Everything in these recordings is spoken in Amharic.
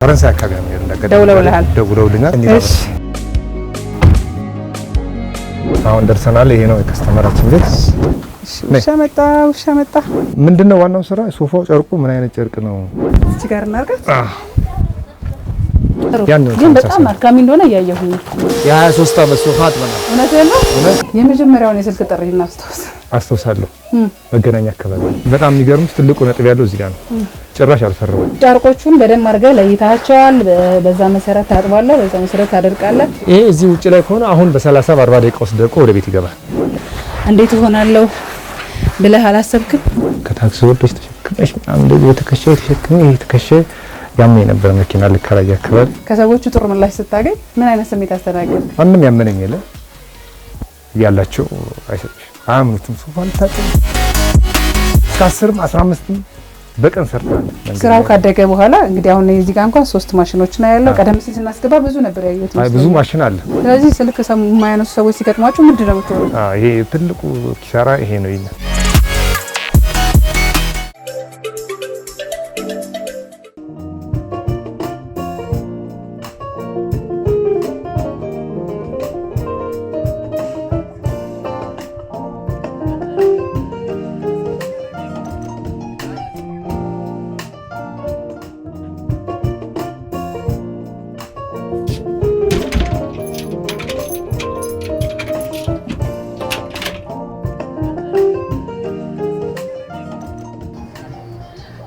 ፈረንሳይ አካባቢ ነው እንደገና ደውለውልኛል። እሺ አሁን ደርሰናል። ይሄ ነው የከስተመራችን ቤት። ውሻ መጣ። ምንድነው ዋናው ስራ? ሶፋው ጨርቁ ምን አይነት ጨርቅ ነው? እዚህ ጋር እናርጋት። ያን ግን በጣም አድካሚ እንደሆነ እያየሁኝ የ23 ዓመት ሶፋ አጥበናል። እውነት የመጀመሪያውን የስልክ ጥሪ አስታውሳለሁ። መገናኛ አካባቢ በጣም የሚገርም ትልቁ ነጥብ ያለው እዚህ ጋር ነው። ጭራሽ አልፈረውም። ጨርቆቹን በደንብ አድርገህ ለይታቸዋል። በዛ መሰረት ታጥባለህ፣ በዛ መሰረት ታደርቃለህ። ይሄ እዚህ ውጪ ላይ ከሆነ አሁን በ30 በ40 ደቂቃ ውስጥ ደርቆ ወደ ቤት ይገባል። እንዴት ሆናለሁ ብለህ አላሰብክም? ከታክሲ ወርደሽ ተሸክመሽ እንደዚህ ተከሸ ያመኝ ነበር። መኪና ልከራይ አካባቢ ከሰዎቹ ጥሩ ምላሽ ስታገኝ ምን አይነት ስሜት አስተናገድክ? ማንም ያመነኝ የለ ያላቸው አይሰጥሽ አያምኑትም። ሶፋ ልታጥብ እስከ 10 15 በቀን ሰርተናል። ስራው ካደገ በኋላ እንግዲህ አሁን እዚህ ጋር እንኳን 3 ማሽኖች ነው ያለው። ቀደም ሲል ስናስገባ ብዙ ነበር ያዩት። ብዙ ማሽን አለ። ስለዚህ ስልክ የማያነሱ ሰዎች ሲገጥሟቸው ምንድን ነው የምትሆነው? ይሄ ትልቁ ኪሳራ ይሄ ነው ይሄ።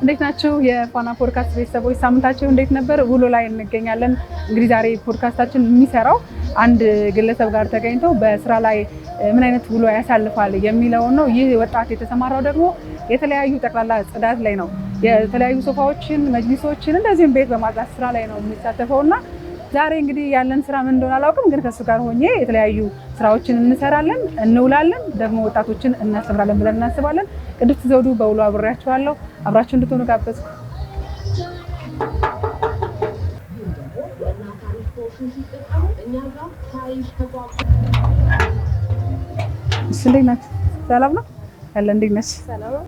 እንዴት ናችሁ የፋና ፖድካስት ቤተሰቦች? ሳምንታችሁ እንዴት ነበር? ውሎ ላይ እንገኛለን። እንግዲህ ዛሬ ፖድካስታችን የሚሰራው አንድ ግለሰብ ጋር ተገኝተው በስራ ላይ ምን አይነት ውሎ ያሳልፋል የሚለውን ነው። ይህ ወጣት የተሰማራው ደግሞ የተለያዩ ጠቅላላ ጽዳት ላይ ነው። የተለያዩ ሶፋዎችን፣ መጅሊሶችን እንደዚህም ቤት በማጽዳት ስራ ላይ ነው የሚሳተፈውና ዛሬ እንግዲህ ያለን ስራ ምን እንደሆነ አላውቅም፣ ግን ከሱ ጋር ሆኜ የተለያዩ ስራዎችን እንሰራለን፣ እንውላለን፣ ደግሞ ወጣቶችን እናስተምራለን ብለን እናስባለን። ቅድስት ዘውዱ በውሎ አብሬያችኋለሁ። አብራችሁ እንድትሆኑ ጋበዝኩ። እንዴት ናችሁ? ሰላም ነው ያለ። እንዴት ነሽ? ሰላም ነው።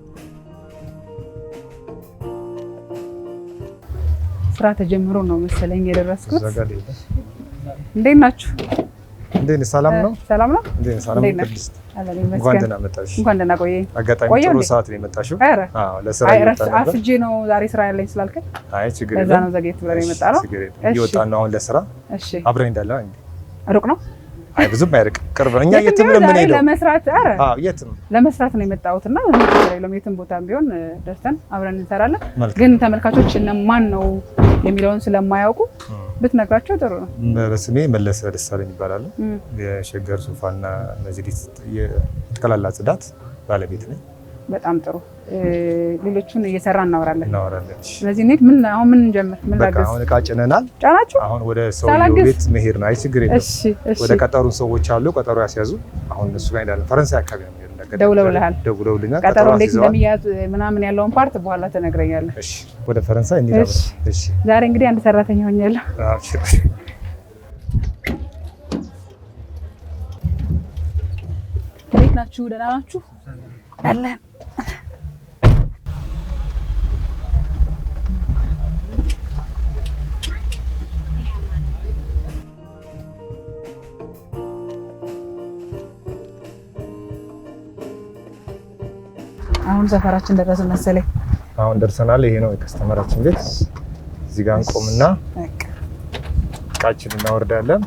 ስራ ተጀምሮ ነው መሰለኝ የደረስኩት። እንዴት ናችሁ? እንዴት ሰላም ነው? ሰላም ነው። እንዴት ሰላም ነው? ቅድስት እንኳን ደህና መጣሽ። እንኳን ደህና ቆየኝ። አጋጣሚ ጥሩ ሰዓት ነው የመጣሽው። አዎ ለስራ አፍጄ ነው ዛሬ ስራ ያለኝ ስላልከኝ። አይ ችግር የለም። እዛ ነው ዘግይት ብለን የመጣ ነው። እየወጣን ነው አሁን ለስራ። እሺ አብረን እንዳለ እንዴ? ሩቅ ነው? አይ ብዙም አይርቅም፣ ቅርብ ነው። እኛ የትም ነው የምንሄደው ለመስራት። አዎ የትም ለመስራት ነው የመጣሁትና የትም ቦታም ቢሆን ደርሰን አብረን እንሰራለን። ግን ተመልካቾች እነማን ነው የሚለውን ስለማያውቁ ብትነግራቸው ጥሩ ነው። በስሜ መለሰ ደሳለኝ ይባላል። የሸገር ሶፋና መጅሊስ የጠቅላላ ጽዳት ባለቤት ነኝ። በጣም ጥሩ። ሌሎቹን እየሰራ እናወራለን። ስለዚህ ምን አሁን ምን እንጀምር? ምን ላገዝ? አሁን እቃ ጭነናል። ጫናችሁ? አሁን ወደ ሰውየው ቤት መሄድ ነው። አይ ችግር የለም። ወደ ቀጠሩን ሰዎች አሉ፣ ቀጠሮ ያስያዙ። አሁን እነሱ ጋር እንሄዳለን። ፈረንሳይ አካባቢ ነው የምንሄደው። ደውለውልኛል። ቀጠሮ እንዴት እንደሚያዝ ምናምን ያለውን ፓርት በኋላ ትነግረኛለህ። እሺ፣ ወደ ፈረንሳይ እንሄዳለን። እሺ። ዛሬ እንግዲህ አንድ ሰራተኛ ሆኛለሁ። እንዴት ናችሁ? ደህና ናችሁ? አለን። አሁን ሰፈራችን ደረሰ መሰለኝ። አሁን ደርሰናል። ይሄ ነው የከስተመራችን ቤት። እዚህ ጋር እንቆምና እቃችንን እናወርዳለን።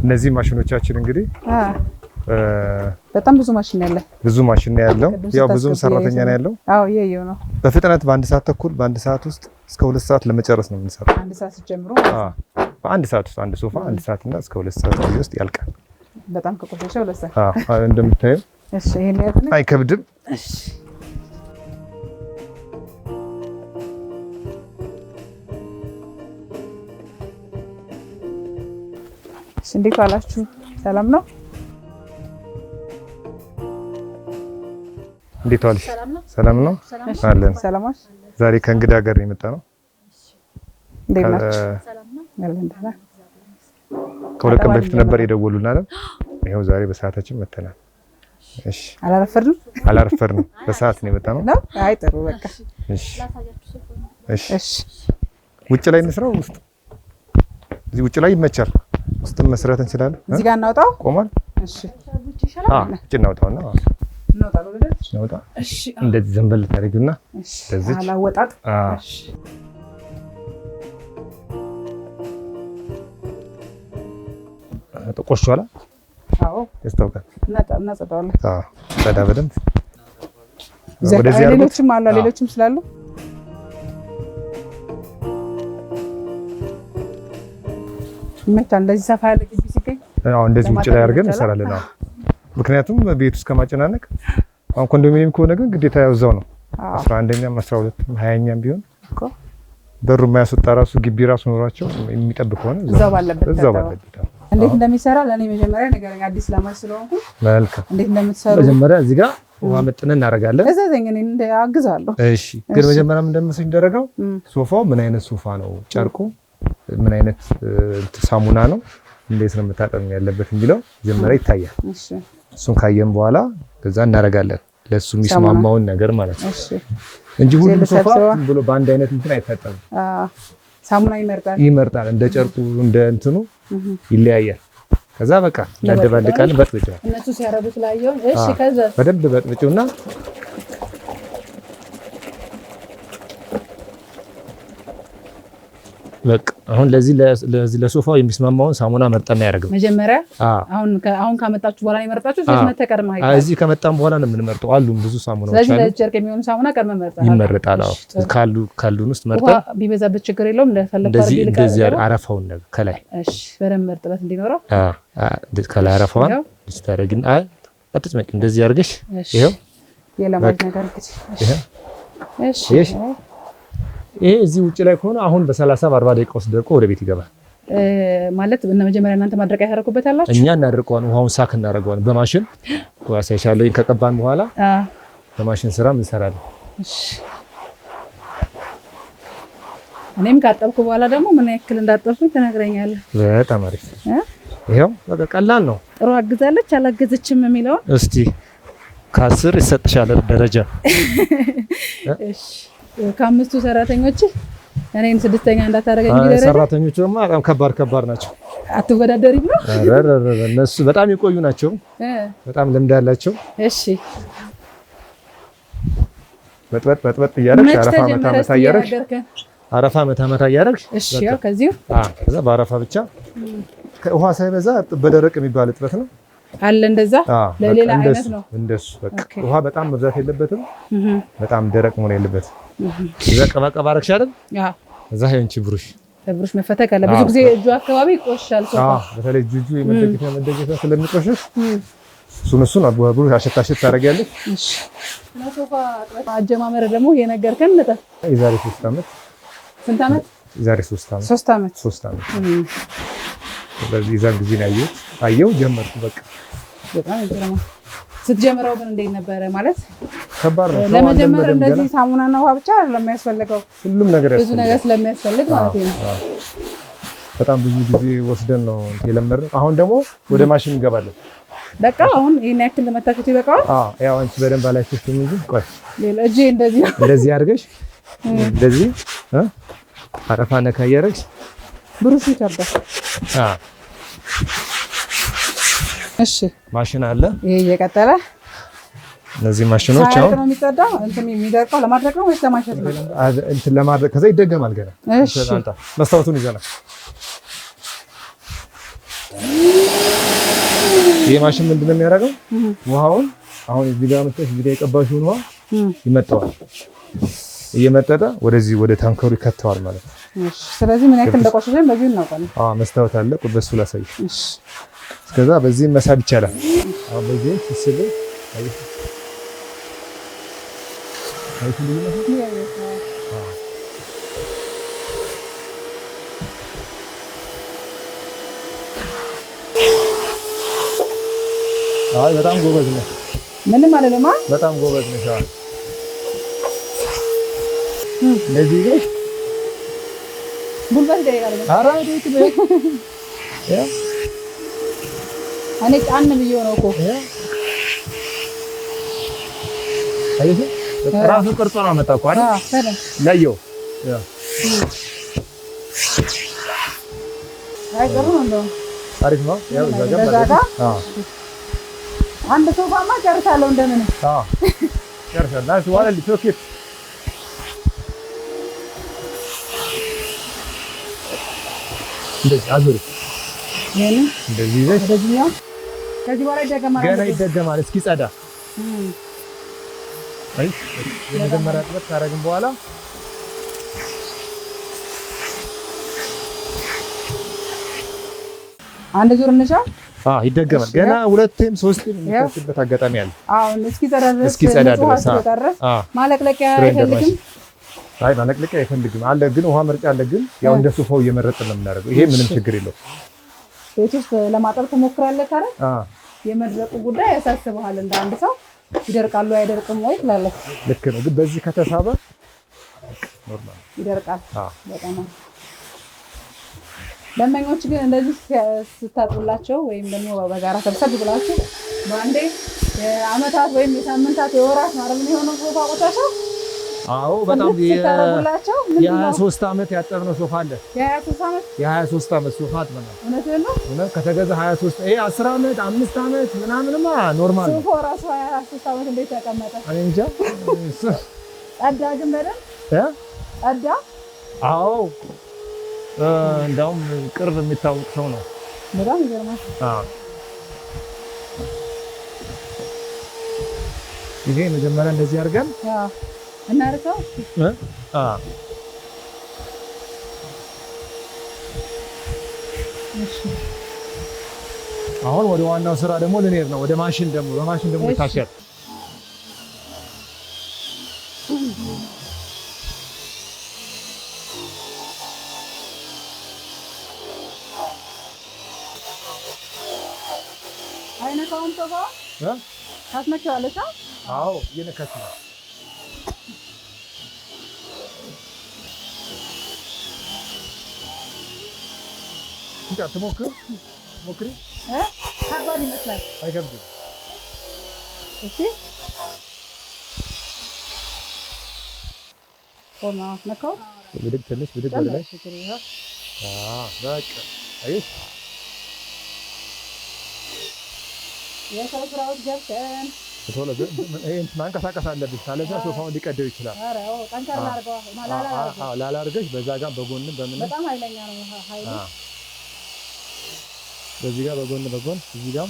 እነዚህ ማሽኖቻችን እንግዲህ በጣም ብዙ ማሽን ያለ ያው ብዙም ሰራተኛ ነው ያለው። አዎ ይሄው ነው። በፍጥነት በአንድ ሰዓት ተኩል በአንድ ሰዓት ውስጥ እስከ 2 ሰዓት ለመጨረስ ነው የምንሰራው። አንድ ሰዓት ጀምሮ በአንድ ሰዓት ውስጥ አንድ ሶፋ 1 ሰዓት እና እስከ 2 ሰዓት ውስጥ ያልቃል። በጣም ከቆሸሸ 2 ሰዓት። እንደምታየው እሺ፣ ይሄን ያዘነ አይከብድም። እሺ እንዴት ዋላችሁ? ሰላም ነው? እንዴት ዋልሽ? ሰላም ነው አለን። ሰላማሽ ዛሬ ከእንግዳ ጋር ነው የመጣ ነው። እንዴት ናችሁ? ከሁለት ቀን በፊት ነበር የደወሉልን አይደል? ይኸው ዛሬ በሰዓታችን መተናል። እሺ አላረፈርንም። በሰዓት ነው የመጣ ነው። አይ ጥሩ በቃ እሺ እሺ። ውጭ ላይ እንስራው ውስጥ እዚህ ውጭ ላይ ይመቻል። ውስጥም መስራት እንችላለን። እዚህ ጋር እናውጣው ቆሟል። እሺ ውጭ እናውጣውና እናውጣ። እሺ እንደዚህ ዘንበል ታደርጊውና እንደዚህ አላወጣጥ። እሺ ተቆሽቷል። አዎ ያስታውቃል። እናጸዳዋለን። አዎ ጸዳ በደንብ ወደዚህ ያለው ሌሎችም አሉ። ሌሎችም ስላሉ ይመጣል። እንደዚህ ሰፋ ያለ ግቢ ሲገኝ አዎ እንደዚህ ውጭ ላይ አድርገን እንሰራለን። አዎ ምክንያቱም ቤት ውስጥ ከማጨናነቅ አሁን ኮንዶሚኒየም ከሆነ ግን ግዴታ ያውዛው ነው 11ኛም 12ኛም 20ኛም ቢሆን እኮ በሩ የማያስወጣ ራሱ ግቢ ራሱ ኖሯቸው የሚጠብቅ ሆነ እዛው ባለበት እንዴት እንደሚሰራ ለኔ መጀመሪያ ነገርኛ አዲስ ለማስ ስለሆንኩ መልካም እንዴት እንደምትሰሩ መጀመሪያ እዚህ ጋር ውሃ መጥነን እናደርጋለን። እዛዘኝ እኔ አግዛለሁ። እሺ ግን መጀመሪያ ምን እንደምሰኝ ደረጋው ሶፋው ምን አይነት ሶፋ ነው፣ ጨርቁ ምን አይነት ሳሙና ነው፣ እንዴት ነው መታጠብ ያለበት የሚለው መጀመሪያ ይታያል። እሺ እሱን ካየን በኋላ ከዛ እናደርጋለን ለሱ የሚስማማውን ነገር ማለት ነው። እሺ እንጂ ሁሉም ሶፋ ብሎ በአንድ አይነት እንትን አይታጠብም። ሳሙና ይመርጣል እንደ ጨርቁ እንደ እንትኑ ይለያያል። ከዛ በቃ እናደባልቃለን። በጥብጫው እነሱ ሲያረዱት ላየው። እሺ ከዛ በደንብ በጥብጪውና በቃ አሁን ለዚህ ለሶፋው የሚስማማውን ሳሙና መርጠና ያደርገው መጀመሪያ። አሁን ካመጣችሁ በኋላ ይመርጣችሁ ስለዚህ መተቀርማ አይደል? እዚህ ከመጣን በኋላ ነው የምንመርጠው። አሉ ብዙ ሳሙናዎች አሉ። ስለዚህ ለጨርቅ የሚሆን ሳሙና ቀርመ መርጣችሁ ይመረጣል። አዎ ካሉን ውስጥ መርጠን ቢበዛበት ችግር የለውም። ለፈለፈው አድርገን እንደዚህ አረፋውን ነገር ከላይ እሺ በደንብ መርጥበት እንዲኖረው ከላይ አረፋውን ልታደርግን አጥጥመቅ እንደዚህ አድርገሽ ይሄው የለማጅ ነገር እሺ እሺ ይሄ እዚህ ውጭ ላይ ከሆነ አሁን በ30 በ40 ደቂቃ ውስጥ ደርቆ ወደ ቤት ይገባል። ማለት እና መጀመሪያ እናንተ ማድረቂያ ታደርጉበታላችሁ? እኛ እናደርቀዋለን። ውሃውን ሳክ እናደርገዋለን በማሽን ያሳይሻለሁ። ከቀባን በኋላ በማሽን ስራ እንሰራለን። እሺ እኔም ካጠብኩ በኋላ ደግሞ ምን ያክል እንዳጠብኩኝ ትነግረኛለህ። በጣም አሪፍ። ይሄው በቃ ቀላል ነው። ጥሩ አግዛለች አላገዘችም የሚለውን እስቲ ከ10 ይሰጥሻል ደረጃ። እሺ ከአምስቱ ሰራተኞች እኔን ስድስተኛ እንዳታረገኝ ይደረጃ። ሰራተኞቹ ደግሞ በጣም ከባድ ናቸው። አትወዳደሪም ነው? እነሱ በጣም የቆዩ ናቸው። በጣም ልምድ ያላቸው። እሺ በጥበጥ እያደረግሽ አረፋ መታ እያደረግሽ እሺ ያው ከዚሁ ከዛ በአረፋ ብቻ ውሃ ሳይበዛ በደረቅ የሚባል እጥበት ነው አለ። እንደዛ ለሌላ አይነት ነው እንደሱ። በቃ ውሃ በጣም መብዛት የለበትም፣ በጣም ደረቅ መሆን የለበትም። እዛ ቀባቀባ አረግሽ አይደል? አዎ። እዛ ያንቺ ብሩሽ መፈተክ አለ። ብዙ ጊዜ እጁ አካባቢ ይቆሻል ሶፋ። በተለይ እጁ የመደገፊያ ስለሚቆሽሽ እሱን ብሩሽ አሸታሸት ታደርጊያለሽ። እሺ ሶፋ አጀማመር ደግሞ የነገርከን ነበር። የዛሬ 3 ዓመት ስንት ዓመት? የዛሬ 3 ዓመት። በዚህ ዛን ጊዜ ነው አየው ጀመርኩ። በቃ በጣም ይገርማ። ስትጀምረው ግን እንዴት ነበረ? ማለት ከባድ ነው ለመጀመር። እንደዚህ ሳሙናና ውሃ ብቻ ለማያስፈልገው ሁሉም ነገር ብዙ ነገር ስለሚያስፈልግ ማለት ነው። በጣም ብዙ ጊዜ ወስደን ነው የለመድነው። አሁን ደግሞ ወደ ማሽን እንገባለን። በቃ አሁን ይሄን ያክል ለመታከቱ ይበቃዋል። ያው አንቺ በደንብ አላይሽም እንጂ ቆይ እጄ እንደዚህ አድርገሽ እንደዚህ አረፋ ነካ እያደረግሽ ብሩሽ ይከብዳል። እሺ ማሽን አለ። ይሄ እየቀጠለ እነዚህ ማሽኖች አሁን ነው የሚጸዳው። እንትን የሚደርቀው ለማድረቅ ነው ወይስ ለማሸት ነው? እንትን ለማድረግ ከዛ ይደገማል ገና። እሺ መስታወቱን ይዘናል። ይሄ ማሽን ምንድነው የሚያደርገው? ውሃውን አሁን እዚህ ጋር መጥተሽ እዚህ ጋር የቀባሽውን ውሃ ይመጣዋል። እየመጠጠ ወደዚህ ወደ ታንከሩ ይከተዋል ማለት ነው። እሺ ስለዚህ ምን ያክል እንደቆሸሸን በዚህ እናውቃለን። መስታወት አለ በሱ ላሳይሽ። እሺ እስከዛ በዚህ መሳብ ይቻላል። አሁን በዚህ ሲስብ በጣም ጎበዝ ነው። ምንም አይደለም። በጣም ጎበዝ ነሽ። እንደዚህ ነሽ። ጉልበት ይጠይቃል። ኧረ እንዴት ነው? እኔ ጫን ብዬ ነው እኮ አይደል? ራሱ ቅርጽ ነው መጣ እኮ አይደል? ለየው አይ ጥሩ ነው። አሪፍ ነው። ያው ዘጋ አንድ ሶፋማ ጨርሳለሁ እንደምን ጨርሳለሁ። ናይስ ዋለ ሶኬት እንደዚህ አዙሪ እንደዚህ ይዘሽ ከዚህ በኋላ ይደገማል። ገና ይደገማል እስኪ ጸዳ። አይ የመጀመሪያ ጥበት ካረግን በኋላ አንድ ዙር እንሻ ይደገማል። ገና ሁለቴም ሶስቴም የሚፈስበት አጋጣሚ አለ። እስኪ ጸዳ ድረስ ማለቅለቂያ አይፈልግም። አይ ማለቅለቂያ አይፈልግም አለ፣ ግን ውሃ መርጫ አለ። ግን ያው እንደ ሶፋው እየመረጥን ነው የምናደርገው። ይሄ ምንም ችግር የለውም። ቤት ውስጥ ለማጠብ ትሞክራለህ ካለ የመድረቁ ጉዳይ ያሳስብሃል። እንደ አንድ ሰው ይደርቃሉ አይደርቅም ወይ ትላለህ። ልክ ነው፣ ግን በዚህ ከተሳበ ኖርማል ይደርቃል። በጣም ደንበኞች ግን እንደዚህ ስታጥቡላቸው ወይም ደግሞ በጋራ ሰብሰብ ብላችሁ በአንዴ የዓመታት ወይም የሳምንታት የወራት ማለት ነው የሆነው ሶፋ ቆሻሻው አዎ በጣም የ23 ዓመት ያጠብነው ሶፋ አለ። የ23 ዓመት ሶፋ አጥበናል። እውነት ከተገዛ 23 ይሄ 10 ዓመት 5 ዓመት ምናምንማ ኖርማል ነው። ሶፋ ራሱ 23 ዓመት እንዴት ተቀመጠ? እኔ እንጃ። ጸዳ ግን በደምብ ጸዳ። አዎ እንደውም ቅርብ የሚታወቅ ሰው ነው። በጣም ይገርማል። ይሄ መጀመሪያ እንደዚህ አድርገን እናርሰው። አሁን ወደ ዋናው ስራ ደግሞ ልንሄድ ነው። ወደ ማሽን ደግሞ በማሽን ደግሞ ይታሻል። አይነካውም ሶፋ ታስነካዋለሽ? አዎ እየነካች ነው። እንዴ ሞክሪ። ከባድ ይመስላል። አይከብድም። እሺ ቆማ ነካው። ብድግ ትንሽ ብድግ ወደ ላይ። በቃ አይሽ የሰው ስራዎች ገብተን ቶሎ ይሄን ማንቀሳቀስ አለብሽ። ካለዛ ሶፋውን ሊቀደው ይችላል። ኧረ ጠንከር አድርገው ላላ አድርገሽ በዛ ጋር በጎንም በምን በጣም ኃይለኛ ነው ኃይሉ። በዚህ ጋር በጎን እዚህ ጋር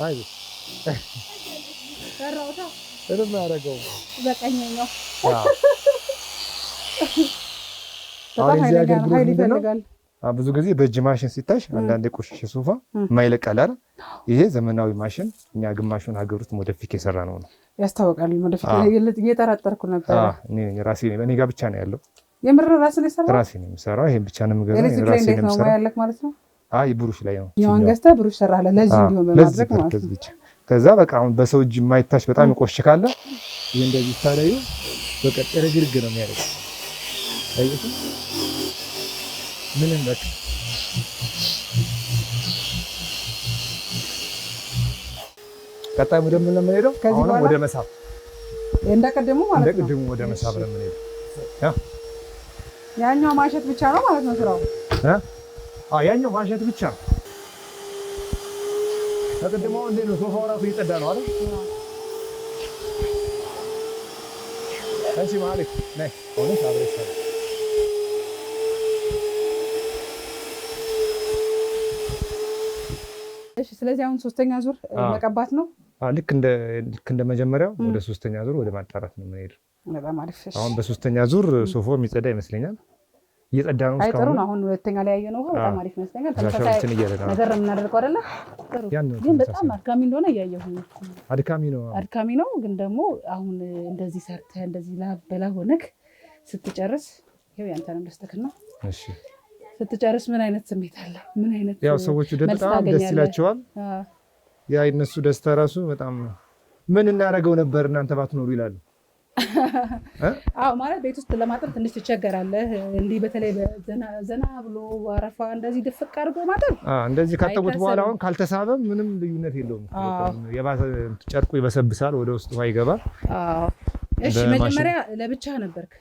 አይዞ ሰራውታ እርም ያደረገው በቀኝኛው በጣም ኃይል ይፈልጋል። ብዙ ጊዜ በእጅ ማሽን ሲታሽ አንዳንድ የቆሸሸ ሶፋ የማይለቃል አይደል? ይሄ ዘመናዊ ማሽን እኛ ግማሹን ሀገር ውስጥ ሞደፊክ የሰራ ነው ያስታውቃል። ሞደፊክ እየጠረጠርኩ ነበር። ራሴ እኔ ጋር ብቻ ነው ያለው። የምር ራስህ ነው የሰራው? ራሴ ነው የምሰራው። ይሄን ብቻ ነው የምገዛው። ራሴ ነው የምሰራው ማለት ነው። ብሩሽ ላይ ነው ያው አንገስታ ብሩሽ ሰራለ ለዚህ እንዲሆን በማድረግ ማለት ነው። ከዛ በቃ አሁን በሰው እጅ የማይታሽ በጣም ይቆሽ ካለ ይሄ እንደዚህ ታላዩ በቃ ጥርግርግ ነው የሚያደርገው። አይቶ ምንም በቃ ቀጣይ ወደ ምን ለምንሄደው? አሁን ወደ መሳብ እንደቀደሙ ማለት ነው። እንደቀደሙ ወደ መሳብ ለምንሄደው ያኛው ማሸት ብቻ ነው ማለት ነው ስራው። ያኛው ማሸት ብቻ ነው። ተቀደሙ እንዴ ነው ሶፋው ራሱ እየጸዳ ነው አይደል? እሺ ማለክ ነይ ሆነሽ አብረሽ እሺ። ስለዚህ አሁን ሶስተኛ ዙር መቀባት ነው። ልክ እንደ መጀመሪያው ወደ ሶስተኛ ዙር ወደ ማጣራት ነው የምንሄደው። በጣም አሪፍ። አሁን በሶስተኛ ዙር ሶፋው የሚጸዳ ይመስለኛል። እየጸዳ ነው እስካሁን። ጥሩ ነው። አሁን ሁለተኛ ላይ ያየነው በጣም አሪፍ ይመስለኛል። ተመሳሳይ ነገር የምናደርገው አይደለ? ግን በጣም አድካሚ እንደሆነ እያየሁ ነው። አድካሚ ነው። ግን ደግሞ አሁን እንደዚህ ሰርተህ እንደዚህ ላበላ ሆነክ ስትጨርስ ይሄው ያንተን ደስተክና እሺ ስትጨርስ ምን አይነት ስሜት አለ? ምን አይነት ያው ሰዎቹ በጣም ደስ ይላቸዋል። ያ የነሱ ደስታ ራሱ በጣም ምን እናደርገው ነበር እናንተ ባትኖሩ ይላሉ። አዎ ማለት ቤት ውስጥ ለማጠብ ትንሽ ትቸገራለህ። እንዲህ በተለይ ዘና ብሎ አረፋ እንደዚህ ድፍቅ አድርጎ ማጠብ እንደዚህ ካጠቡት በኋላ አሁን ካልተሳበም ምንም ልዩነት የለውም። የባሰ ጨርቁ ይበሰብሳል፣ ወደ ውስጥ ውሃ ይገባል። እሺ መጀመሪያ ለብቻ ነበርክ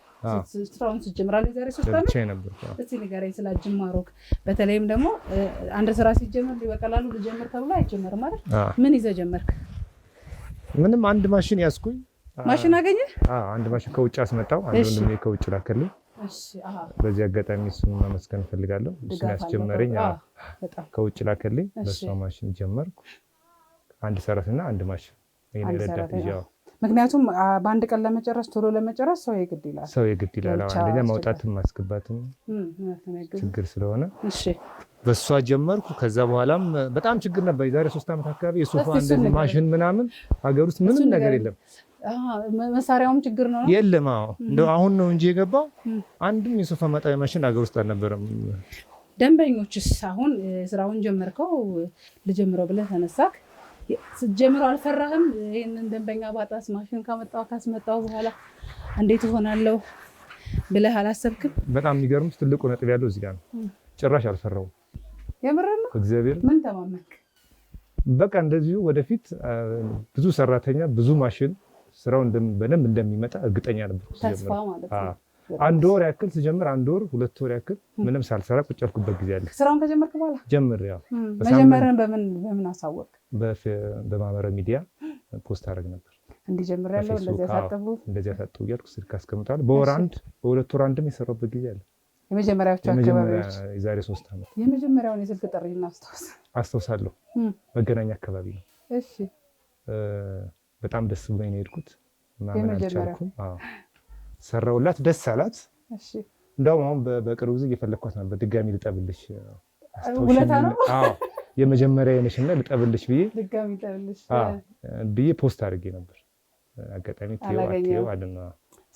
ስራውን ስትጀምራል? የዛሬ 3 ዓመት ለብቻ ነበር። እስቲ ንገረኝ ስለ አጅማሮክ። በተለይም ደግሞ አንድ ስራ ሲጀምር በቀላሉ ልጀምር ተብሎ አይጀመርም ማለት ምን ይዘህ ጀመርክ? ምንም አንድ ማሽን ያዝኩኝ። ማሽን አገኘ? አንድ ማሽን ከውጭ አስመጣው። አንድ ወንድሜ ከውጭ ላከልኝ። በዚህ አጋጣሚ እሱን ማመስገን ፈልጋለሁ። እሱን ያስጀመረኝ ከውጭ ላከልኝ። በሷ ማሽን ጀመርኩ። አንድ ሰራተኛ አንድ ማሽን ይሄን ረዳት ይያው። ምክንያቱም በአንድ ቀን ለመጨረስ ቶሎ ለመጨረስ ሰው የግድ ይላል። አንደኛ ማውጣትም ማስገባትም ችግር ስለሆነ እሺ በሷ ጀመርኩ። ከዛ በኋላም በጣም ችግር ነበር። የዛሬ 3 ዓመት አካባቢ የሶፋ እንደዚህ ማሽን ምናምን ሀገር ውስጥ ምንም ነገር የለም። መሳሪያውም ችግር ነው የለም። እንደው አሁን ነው እንጂ የገባው አንድም የሶፋ ማጠቢያ ማሽን ሀገር ውስጥ አልነበረም። ደንበኞችስ አሁን ስራውን ጀመርከው ልጀምረው ብለህ ተነሳክ? ስትጀምረው አልፈራህም? ይሄንን ደንበኛ ባጣስ ማሽን ካስመጣው በኋላ እንዴት እሆናለሁ ብለህ አላሰብክም? በጣም የሚገርም ትልቁ ነጥብ ያለው እዚህ ጋር ነው። ጭራሽ አልፈራሁም። የምር ነው? እግዚአብሔር ምን ተማመንክ? በቃ እንደዚሁ ወደፊት ብዙ ሰራተኛ ብዙ ማሽን ስራው በደንብ እንደሚመጣ እርግጠኛ ነበር። ተስፋ ማለት ነው። አንድ ወር ያክል ስጀምር 1 ወር 2 ወር ያክል ምንም ሳልሰራ ቁጭ ያልኩበት ጊዜ አለ። ስራውን ከጀመርክ በኋላ ጀምር ያው መጀመሪያን በምን አሳወቅ? በማህበራዊ ሚዲያ ፖስት አደረግ ነበር። እንዲጀምር ያለው እንደዚህ ያሳጥቡ እያልኩ ስልክ አስቀምጣለሁ። በወር አንድ በሁለት ወር አንድም የሰራሁበት ጊዜ አለ። የመጀመሪያዎቹ አካባቢዎች የዛሬ 3 ዓመት የመጀመሪያውን የስልክ ጥሪ አስታውሳለሁ። መገናኛ አካባቢ ነው። እሺ በጣም ደስ ብሎኝ ነው የሄድኩት። ማመን አልቻልኩም። ሰራውላት፣ ደስ አላት። እሺ እንደውም አሁን በቅርቡ ጊዜ እየፈለኳት ነበር ድጋሚ ልጠብልሽ። ውለታ ነው። የመጀመሪያ የነሽና ልጠብልሽ ብዬ ፖስት አድርጌ ነበር። አጋጣሚ ተይው አድና።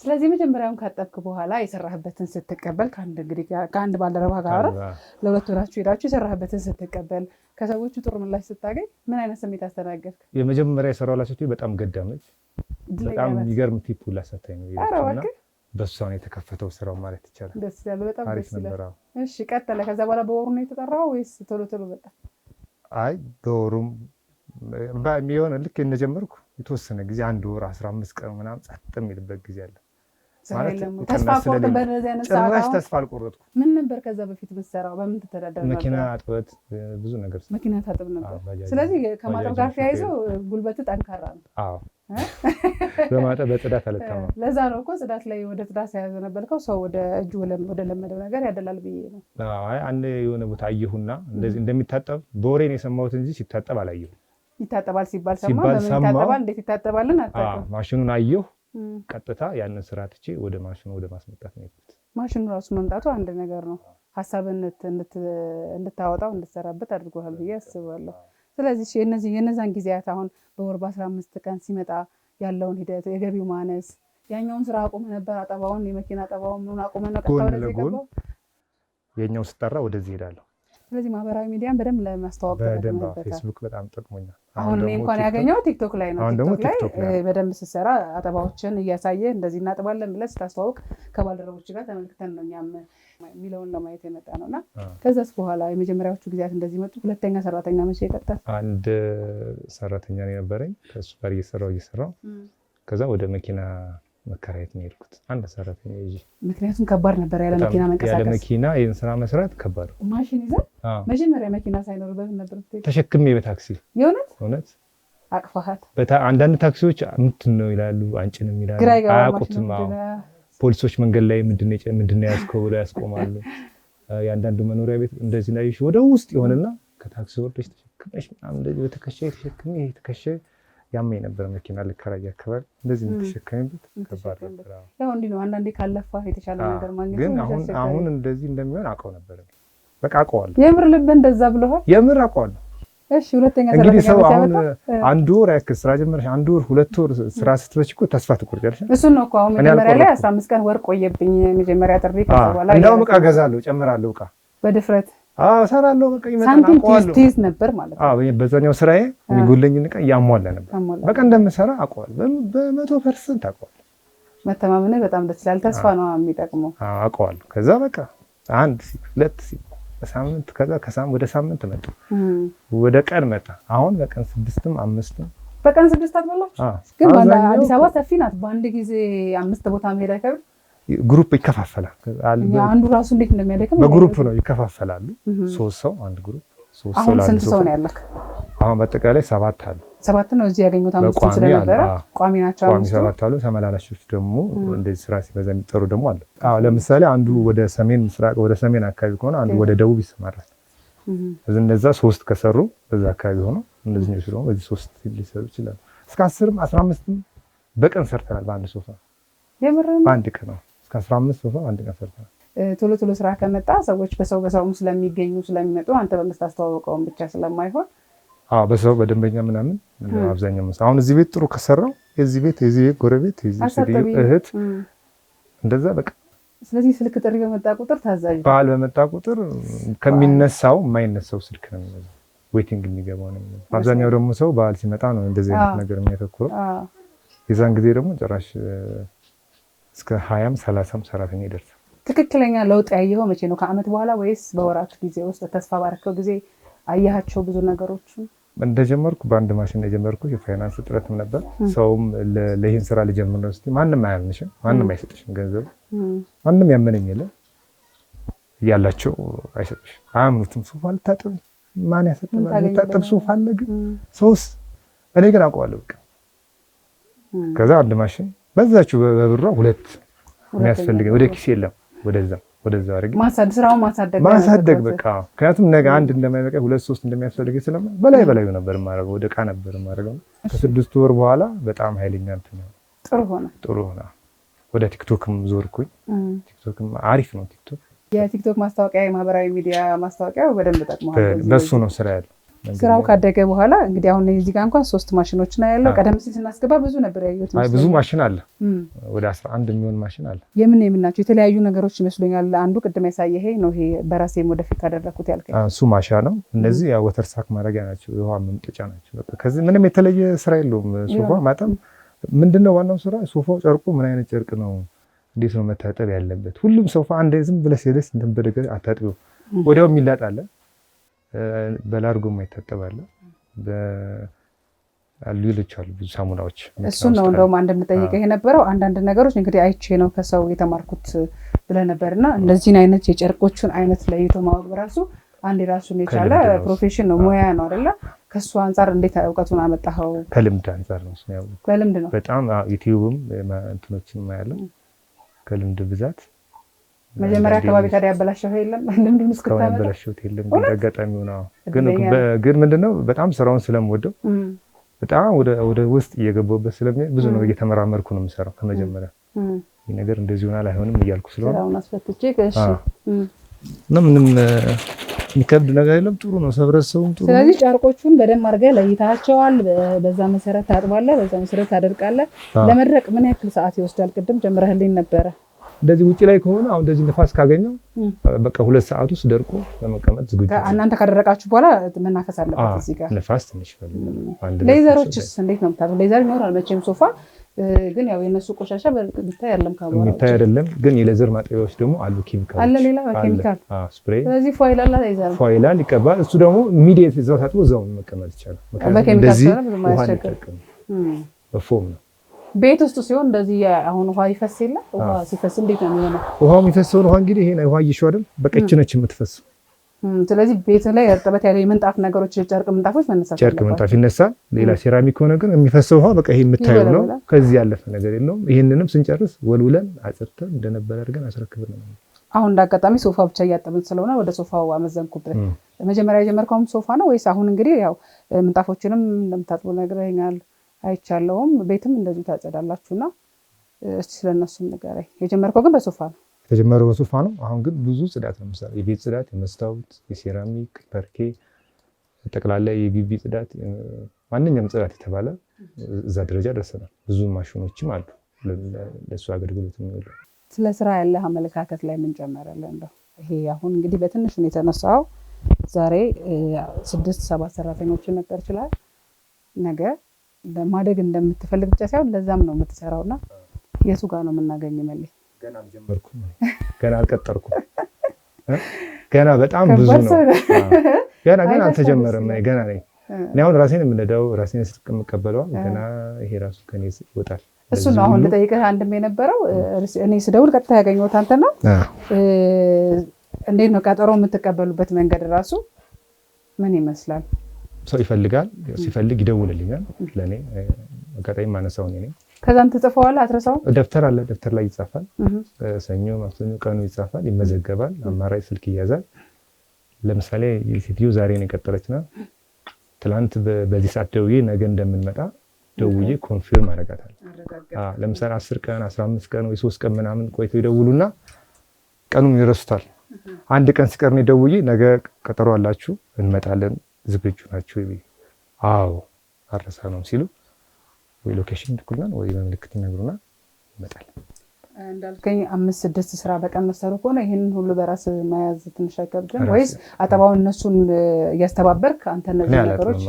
ስለዚህ መጀመሪያውን ካጠብክ በኋላ የሰራህበትን ስትቀበል ከአንድ ባልደረባ ጋር ለሁለት ወራችሁ ሄዳችሁ የሰራህበትን ስትቀበል ከሰዎቹ ጥሩ ምላሽ ስታገኝ ምን አይነት ስሜት አስተናገድክ? የመጀመሪያ የሰራሁላት በጣም ገዳመች። በጣም የሚገርም ቲፕ ሁላ ሰታኝ ነው ይላልና በሷ ነው የተከፈተው ስራው ማለት ይቻላል። ደስ ይላል። በጣም ደስ ይላል። እሺ ቀጠለ። ከዛ በኋላ በወሩ ነው የተጠራው ወይስ ቶሎ መጣ? አይ በወሩም በሚሆን ልክ እንደጀመርኩ የተወሰነ ጊዜ 1 ወር 15 ቀን ምናምን ጸጥ የሚልበት ጊዜ አለ። ተስፋ አልቆረጥኩም። ምን ነበር ከዛ በፊት የምትሰራው? በምን ትተዳደር ነበር? መኪና አጥበት ብዙ ነገር መኪና ታጥብ ነበር። ስለዚህ ከማጠብ ጋር ተያይዞ ጉልበት ጠንካራ ነው። አዎ በማጠብ በጽዳት አልተማም። ለዛ ነው እኮ ጽዳት ላይ ወደ ጽዳት ያዘነበልከው። ሰው ወደ እጁ ወደ ለመደው ነገር ያደላል ብዬ ነው። አይ አንዴ የሆነ ቦታ አየሁና እንደዚህ እንደሚታጠብ በወሬ ነው የሰማሁት እንጂ ሲታጠብ አላየሁም። ይታጠባል ሲባል ሰማ። በምን ይታጠባል እንዴት ይታጠባልን አጣጣም። ማሽኑን አየሁ። ቀጥታ ያንን ስራ ትቼ ወደ ማሽኑ ወደ ማስመጣት ነው የሄድኩት። ማሽኑ ራሱ መምጣቱ አንድ ነገር ነው። ሐሳብን እንድታወጣው እንድትሰራበት አድርጎሃል ብዬ አስባለሁ። ስለዚህ የነዛን ጊዜያት አሁን በወር በ15 ቀን ሲመጣ ያለውን ሂደት የገቢው ማነስ ያኛውን ስራ አቆመ ነበር? አጠባውን የመኪና አጠባውን ምን አቆመ ነው? ቀጥታ ወደዚህ ገባው። የኛው ስጠራ ወደዚህ ሄዳለሁ። ስለዚህ ማህበራዊ ሚዲያን በደንብ ለማስተዋወቅ በደንብ ፌስቡክ በጣም ጠቅሞኛል። አሁን እኔ እንኳን ያገኘው ቲክቶክ ላይ ነው። ቲክቶክ ላይ በደንብ ስትሰራ አጠባዎችን እያሳየ እንደዚህ እናጥባለን ብለህ ስታስተዋውቅ ከባልደረቦች ጋር ተመልክተን ነው እኛም የሚለውን ለማየት የመጣ ነውና ከዛስ በኋላ የመጀመሪያዎቹ ጊዜያት እንደዚህ መጡ። ሁለተኛ ሰራተኛ መቼ የቀጠል? አንድ ሰራተኛ ነው የነበረኝ። ከሱ ጋር እየሰራው ከዛ ወደ መኪና መከራየት ነው የሄድኩት። አንድ ሰራተኛ ይዤ። ምክንያቱም ከባድ ነበር ያለ መኪና መንቀሳቀስ። ያለ መኪና ይሄን ስራ መስራት ከባድ ነው። ማሽን ይዘህ መጀመሪያ መኪና ሳይኖር በምን ነበር ተሸክሜ በታክሲ? የእውነት አቅፋሃት? አንዳንድ ታክሲዎች ምንድን ነው ይላሉ፣ አንጭንም ይላሉ፣ አያውቁትም። ፖሊሶች መንገድ ላይ ምንድነው ያዝከው ብለው ያስቆማሉ። የአንዳንዱ መኖሪያ ቤት እንደዚህ ላይ ወደ ውስጥ ይሆንና ከታክሲ ወርደሽ ተሸክመሽ ምናምን እንደዚህ በትከሻዬ ተሸክሜ ተከሻዬ ያመኝ ነበር። መኪና ልከራይ አካባቢ እንደዚህ ተሸክሜበት ከባድ ነበር። ያው እንዲህ ነው አንዳንዴ ካለፋ የተሻለ ነገር ማግኘት። ግን አሁን እንደዚህ እንደሚሆን አውቀው ነበር። በቃ አውቀዋለሁ። የምር ልብ እንደዛ ብለሃል? የምር አውቀዋለሁ። እሺ ሁለተኛ ሰራተኛ እንግዲህ ሰው አሁን 1 ወር ያክል ስራ ጀመረሽ 1 ወር 2 ወር ስራ ስትበች እኮ ተስፋ ትቆርጫለሽ። እሱን ነው እኮ አሁን መጀመሪያ ላይ 15 ቀን ወር ቆየብኝ መጀመሪያ ጥሪ። ከዛ በኋላ እንደውም ዕቃ ገዛለሁ ጨምራለሁ ዕቃ በድፍረት እሰራለሁ። በቃ ይመጣል አውቀዋለሁ። ትይዝ ነበር ማለት ነው። በዛኛው ስራዬ የሚጎለኝን ዕቃ እያሟላ ነበር። በቃ እንደምሰራ አውቀዋለሁ። በ100% አውቀዋለሁ። መተማመን በጣም ደስ ይላል። ተስፋ ነው የሚጠቅመው። አውቀዋለሁ። ከዛ በቃ 1 2 በሳምንት ከዛ ወደ ሳምንት መጣ፣ ወደ ቀን መጣ። አሁን በቀን 6ም 5ም በቀን 6 አትበላችሁ። ግን አዲስ አበባ ሰፊ ናት። በአንድ ጊዜ 5 ቦታ መሄድ አይከብድም? ግሩፕ ይከፋፈላል። አንዱ ራሱ እንዴት እንደሚያደክም በግሩፕ ነው ይከፋፈላሉ። 3 ሰው አንድ ግሩፕ፣ 3 ሰው አሁን ስንት ሰው ነው ያለክ? አሁን በአጠቃላይ 7 አሉ። 7 ነው እዚህ ያገኙት። አምስቱ ስለነበረ ቋሚ ናቸው። ቋሚ 7 አሉ። ተመላላሾች ደግሞ እንደዚህ ስራ ሲበዛ የሚጠሩ ደግሞ አለ። ለምሳሌ አንዱ ወደ ሰሜን ምስራቅ ወደ ሰሜን አካባቢ ከሆነ አንዱ ወደ ደቡብ ይሰማራል። እነዛ 3 ከሰሩ በዛ አካባቢ ሆኖ እነዚህ ነው ስለሆነ በዚህ 3 ሊሰሩ ይችላል። እስከ 10ም 15ም በቀን ሰርተናል። በአንድ ሶፋ የምርም በአንድ ቀን ነው እስከ 15 ሶፋ አንድ ቀን ሰርተናል። ቶሎ ቶሎ ስራ ከመጣ ሰዎች በሰውም ስለሚገኙ ስለሚመጡ አንተ በምታስተዋውቀውን ብቻ ስለማይሆን በሰው በደንበኛ ምናምን አብዛኛው አሁን እዚህ ቤት ጥሩ ከሰራው የዚህ ቤት ጎረቤት የዚህ እህት እንደዛ በቃ። ስለዚህ ስልክ ጥሪ በመጣ ቁጥር ታዛዥ ባል በመጣ ቁጥር ከሚነሳው የማይነሳው ስልክ ነው የሚመጣው፣ ዌቲንግ የሚገባው ነው የሚመጣው። አብዛኛው ደግሞ ሰው ባል ሲመጣ ነው እንደዚህ አይነት ነገር የሚያተኩረው። የዛን ጊዜ ደግሞ ጭራሽ እስከ 20ም 30ም ሰራተኛ ይደርሳል። ትክክለኛ ለውጥ ያየኸው መቼ ነው? ከአመት በኋላ ወይስ በወራት ጊዜ ውስጥ? ተስፋ ባረከው ጊዜ አያቸው ብዙ ነገሮች? እንደጀመርኩ በአንድ ማሽን የጀመርኩ የፋይናንስ እጥረትም ነበር። ሰውም ለይህን ስራ ልጀምር ነው እስቲ ማንም አያምንሽም፣ ማንም አይሰጥሽም ገንዘብ፣ ማንም ያመነኝ የለም እያላቸው አይሰጥሽም፣ አያምኑትም። ሶፋ ልታጥብ ማን ያሰጥማል? ልታጥብ ሶፋ አለ ግን ሰውስ እኔ ግን አውቀዋለሁ በቃ። ከዛ አንድ ማሽን በዛችሁ በብሯ 2 የሚያስፈልገኝ ወደ ኪስ የለም ወደዛ አድርጌ ስራውን ማሳደግ በቃ። ምክንያቱም ነገ አንድ እንደማይበቃ 2 3 እንደሚያስፈልገኝ ስለማለት በላይ ነበር የማደርገው፣ ወደ ዕቃ ነበር የማደርገው። ከ6 ወር በኋላ በጣም ኃይለኛ እንትን ነው። ጥሩ ሆነ። ወደ ቲክቶክም ዞርኩኝ። ቲክቶክም አሪፍ ነው። የቲክቶክ ማስታወቂያ የማህበራዊ ሚዲያ ማስታወቂያ በደንብ ጠቅመዋል። በሱ ነው ስራ ያለው። ስራው ካደገ በኋላ እንግዲህ አሁን እዚህ ጋር እንኳን 3 ማሽኖች ነው ያለው። ቀደም ሲል ስናስገባ ብዙ ነበር ያዩት። ብዙ ማሽን አለ፣ ወደ 11 የሚሆን ማሽን አለ። የምን ናቸው? የተለያዩ ነገሮች ይመስሉኛል። አንዱ ቅድም ያሳየህ ነው፣ ይሄ በራሴም ወደፊት ካደረኩት ያልከኝ እሱ ማሻ ነው። እነዚህ ያው ወተር ሳክ ማድረጊያ ናቸው፣ የውሃ መምጠጫ ናቸው። በቃ ከዚህ ምንም የተለየ ስራ የለውም። ሶፋ ማጠብ ምንድነው ዋናው ስራ? ሶፋው ጨርቁ ምን አይነት ጨርቅ ነው፣ እንዴት ነው መታጠብ ያለበት? ሁሉም ሶፋ አንዴ ዝም ብለህ ሲለስ እንትን በደገ አታጥቢው፣ ወዲያው የሚላጥ አለ፣ በላርጎ የማይታጠብ አለ፣ ሌሎች አሉ ብዙ ሳሙናዎች። እሱን ነው እንደውም አንድ የምጠይቀህ የነበረው። አንዳንድ ነገሮች እንግዲህ አይቼ ነው ከሰው የተማርኩት ብለህ ነበርና እንደዚህን አይነት የጨርቆቹን አይነት ለይቶ ማወቅ በራሱ አንድ ራሱን የቻለ ፕሮፌሽን ነው፣ ሙያ ነው አይደለ? ከሱ አንፃር እንዴት እውቀቱን አመጣኸው? ከልምድ አንፃር ነው። ከልምድ ነው በጣም ዩቲዩብም እንትኖችን ማያለው ከልምድ ብዛት። መጀመሪያ አካባቢ ታዲያ ያበላሸው የለም? ልምድ ምስክታ ያበላሸው የለም። ግን አጋጣሚው ነው። ግን ምንድነው በጣም ስራውን ስለምወደው በጣም ወደ ውስጥ እየገባሁበት ስለሚሄድ ብዙ ነው እየተመራመርኩ ነው የምሰራው። ከመጀመሪያ ይሄ ነገር እንደዚህ ይሆናል አይሆንም እያልኩ ስለሆነ ስራውን አስፈትቼ ምንም የሚከብድ ነገር የለም። ጥሩ ነው፣ ህብረተሰቡም ጥሩ ነው። ስለዚህ ጨርቆቹን በደንብ አድርገህ ለይታቸዋል። በዛ መሰረት ታጥባለህ፣ በዛ መሰረት ታደርቃለህ። ለመድረቅ ምን ያክል ሰዓት ይወስዳል? ቅድም ጀምረህልኝ ነበረ። እንደዚህ ውጪ ላይ ከሆነ አሁን እንደዚህ ንፋስ ካገኘው በቃ 2 ሰዓት ውስጥ ደርቆ ለመቀመጥ ዝግጁ ነው። እናንተ ካደረቃችሁ በኋላ መናፈስ አለበት እዚህ ጋር። ንፋስ ትንሽ ፈልጋለሁ። ሌዘሮችስ እንዴት ነው የምታደርገው? ሌዘር ይኖራል መቼም ሶፋ ግን ያው የነሱ ቆሻሻ ብታይ አይደለም ካባራ ብታይ አይደለም። ግን የሌዘር ማጠቢያዎች ደግሞ አሉ፣ ኬሚካል አለ፣ ሌላ ኬሚካል ስፕሬይ። ስለዚህ ፎይል አለ፣ ሌዘር ፎይል ይቀባል። እሱ ደግሞ ኢሚዲየት እዛው ታጥቦ እዛው መቀመጥ ይቻላል። በኬሚካል ነው ማያስቸግር፣ በፎም ነው። ቤት ውስጥ ሲሆን እንደዚህ አሁን ውሃ ይፈስ የለ? ውሃ ሲፈስ እንዴት ነው የሚሆነው? ውሃው የሚፈሰው ውሃ እንግዲህ ይሄ ውሃ እየሸው አይደል በቀች ነች የምትፈሰው። ስለዚህ ቤት ላይ እርጥበት ያለው የምንጣፍ ነገሮች፣ ጨርቅ ምንጣፎች መነሳት ጨርቅ ምንጣፍ ይነሳል። ሌላ ሴራሚክ ሆነ ግን የሚፈሰው ውሃ በቃ ይሄ የምታየው ነው። ከዚህ ያለፈ ነገር የለውም። ይሄንንም ስንጨርስ ወልውለን አጽድተን እንደነበረ አድርገን አስረክብን ነው። አሁን እንዳጋጣሚ ሶፋ ብቻ እያጠብን ስለሆነ ወደ ሶፋው አመዘንኩበት። መጀመሪያ የጀመርከውም ሶፋ ነው ወይስ አሁን እንግዲህ ያው ምንጣፎችንም እንደምታጥቡ ነግረኸኛል አይቻለውም። ቤትም እንደዚህ ታጸዳላችሁና እስቲ ስለነሱም ንገረኝ። የጀመርከው ግን በሶፋ ነው? የተጀመረው በሶፋ ነው። አሁን ግን ብዙ ጽዳት ነው የምሰራው። የቤት ጽዳት፣ የመስታወት፣ የሴራሚክ፣ ፐርኬ፣ ጠቅላላ የግቢ ጽዳት፣ ማንኛውም ጽዳት የተባለ እዛ ደረጃ ደርሰናል። ብዙ ማሽኖችም አሉ ለሱ አገልግሎት የሚውሉ። ስለ ስራ ያለህ አመለካከት ላይ ምን ጨመረልህ? እንደው ይሄ አሁን እንግዲህ በትንሹ ነው የተነሳው። ዛሬ 6-7 ሰራተኞችን መቅጠር ይችላል። ነገ ለማደግ እንደምትፈልግ ብቻ ሳይሆን ለዛም ነው የምትሰራውና የቱ ጋር ነው የምናገኝ? መልይ ገና አልጀመርኩም፣ ገና አልቀጠርኩም። ገና በጣም ብዙ ነው። ገና አልተጀመረም። ገና ነኝ እኔ አሁን ራሴን የምነዳው ራሴን ስልክ የምቀበለው ገና ይሄ ራሱ ከኔ ይወጣል። እሱ ነው አሁን ልጠይቅህ አንድም የነበረው እኔ ስደውል ቀጥታ ያገኘሁት አንተ ነው። እንዴት ነው ቀጠሮ የምትቀበሉበት መንገድ ራሱ ምን ይመስላል? ሰው ይፈልጋል፣ ሲፈልግ ይደውልልኛል። ለኔ አጋጣሚ ማነሳው እኔ ነኝ። ከዛም ትጽፈዋለህ አትረሳው? ደብተር አለ፣ ደብተር ላይ ይጻፋል። ሰኞ ማክሰኞ ቀኑ ይጻፋል፣ ይመዘገባል። አማራጭ ስልክ ይያዛል። ለምሳሌ የሴትዮ ዛሬ ነው የቀጠረችና ትላንት በዚህ ሰዓት ደውዬ ነገ እንደምንመጣ ደውዬ ኮንፊርም አደርጋታለሁ። ለምሳሌ 10 ቀን 15 ቀን ወይ 3 ቀን ምናምን ቆይቶ ይደውሉና ቀኑን ይረሱታል። አንድ ቀን ሲቀር ነው ደውዬ ነገ ቀጠሮ አላችሁ እንመጣለን ዝግጁ ናችሁ ወይ? አዎ አረሳ ነው ሲሉ ወይ ሎኬሽን ልኩልናል ወይ በምልክት ይነግሩና እንመጣለን። እንዳልከኝ 5-6 ስራ በቀን መሰሩ ከሆነ ይሄንን ሁሉ በራስ መያዝ ትንሽ አይከብድም ወይስ አጠባውን እነሱን እያስተባበርክ አንተ እነዚህ ነገሮች